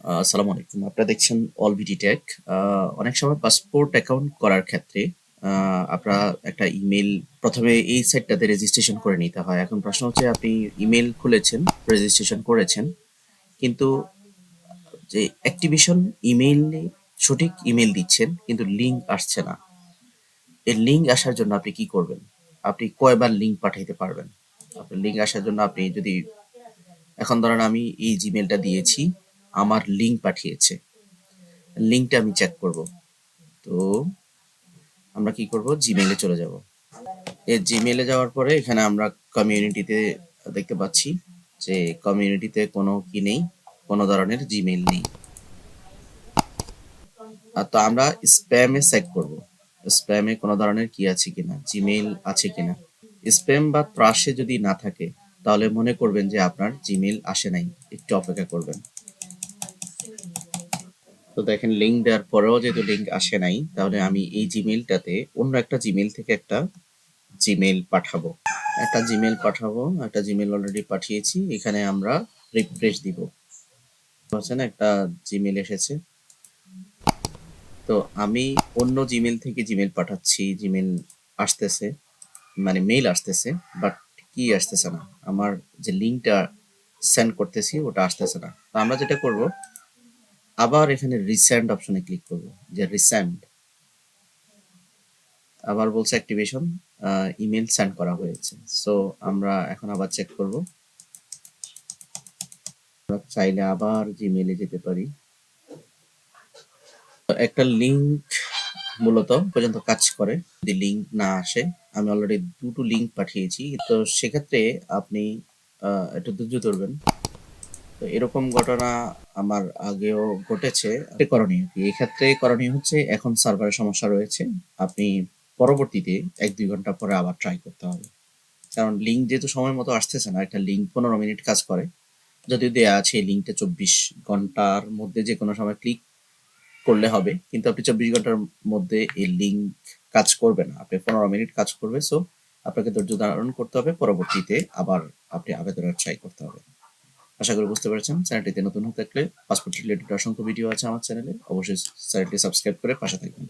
আসসালামু আলাইকুম। আপনারা দেখছেন অলবিডি টেক। অনেক সময় পাসপোর্ট অ্যাকাউন্ট করার ক্ষেত্রে আপনারা একটা ইমেইল ১ম এ এই সাইটটাতে রেজিস্ট্রেশন করে নিতে হয়। এখন প্রশ্ন হচ্ছে আপনি ইমেইল খুলেছেন, রেজিস্ট্রেশন করেছেন। কিন্তু যে অ্যাক্টিভেশন ইমেইলে সঠিক ইমেইল দিচ্ছেন কিন্তু লিঙ্ক আসছে না। এই লিঙ্ক আসার জন্য আপনি কি করবেন? আপনি কয়বার লিঙ্ক পাঠাইতে পারবেন? আপনার লিঙ্ক আসার জন্য আপনি যদি এখন ধরেন আমি এই জিমেইলটা দিয়েছি, আমার লিঙ্ক পাঠিয়েছে। লিঙ্কটা আমি চেক করব। তো আমরা কি করব? জিমেইলে চলে যাব। এই জিমেইলে যাওয়ার পরে এখানে আমরা কমিউনিটিতে দেখতে পাচ্ছি যে কমিউনিটিতে কোনো কি নেই, কোনো ধরনের জিমেইল নেই। তো আমরা স্প্যামে চেক করব। স্প্যামে কোনো ধরনের কি আছে কিনা, জিমেইল আছে কিনা। স্প্যাম বা ট্রাশে যদি না থাকে তাহলে মনে করবেন যে আপনার জিমেইল আসে নাই। একটু অপেক্ষা করবেন। তো দেখেন লিঙ্ক দেওয়ার পরেও যেহেতু লিঙ্ক আসে নাই তাহলে আমি এই জিমেইলটাতে অন্য একটা জিমেইল থেকে একটা জিমেইল পাঠাবো। একটা জিমেইল অলরেডি পাঠিয়েছি। এখানে আমরা রিফ্রেশ দিব। হচ্ছে না একটা জিমেইল এসেছে। তো আমি অন্য জিমেইল থেকে জিমেইল পাঠাচ্ছি। জিমেইল আসতেছে, মানে মেইল আসতেছে, বাট কি আসতেছে না। আমার যে লিঙ্কটা সেন্ড করতেছি ওটা আসতেছে না। তো আমরা যেটা করব, আবার এখানে রিসেন্ড অপশনে ক্লিক করব। যে রিসেন্ড, আবার বলছে অ্যাক্টিভেশন ইমেল সেন্ড করা হয়েছে। সো আমরা এখন আবার চেক করব। আমরা চাইলে আবার জিমেইলে যেতে পারি। একটা লিঙ্ক মূলত পর্যন্ত কাজ করে। যদি লিঙ্ক না আসে, আমি অলরেডি দুটো লিঙ্ক পাঠিয়েছি। তো সেক্ষেত্রে আপনি একটু ধৈর্য ধরবেন। তো এরকম ঘটনা আমার আগেও ঘটেছে। করণীয় কি? এক্ষেত্রে করণীয় হচ্ছে এখন সার্ভারের সমস্যা রয়েছে। আপনি পরবর্তীতে ১-২ ঘন্টা পরে আবার ট্রাই করতে হবে। কারণ লিঙ্ক যেহেতু সময় মতো আসতেছে না, একটা লিঙ্ক ১৫ মিনিট কাজ করে। যদিও দেয়া আছে এই লিঙ্কটা ২৪ ঘন্টার মধ্যে যেকোনো সময় ক্লিক করলে হবে। কিন্তু আপনি ২৪ ঘন্টার মধ্যে এই লিঙ্ক কাজ করবে না। আপনি ১৫ মিনিট কাজ করবে। সো আপনাকে ধৈর্য ধারণ করতে হবে। পরবর্তীতে আবার আপনি আবেদনের ট্রাই করতে হবে। আশা করি বুঝতে পেরেছেন। চ্যানেলটিতে নতুন হয়ে থাকলে পাসপোর্ট রিলেটেড অসংখ্য ভিডিও আছে আমার চ্যানেলে। অবশ্যই চ্যানেলটি সাবস্ক্রাইব করে পাশে থাকবেন।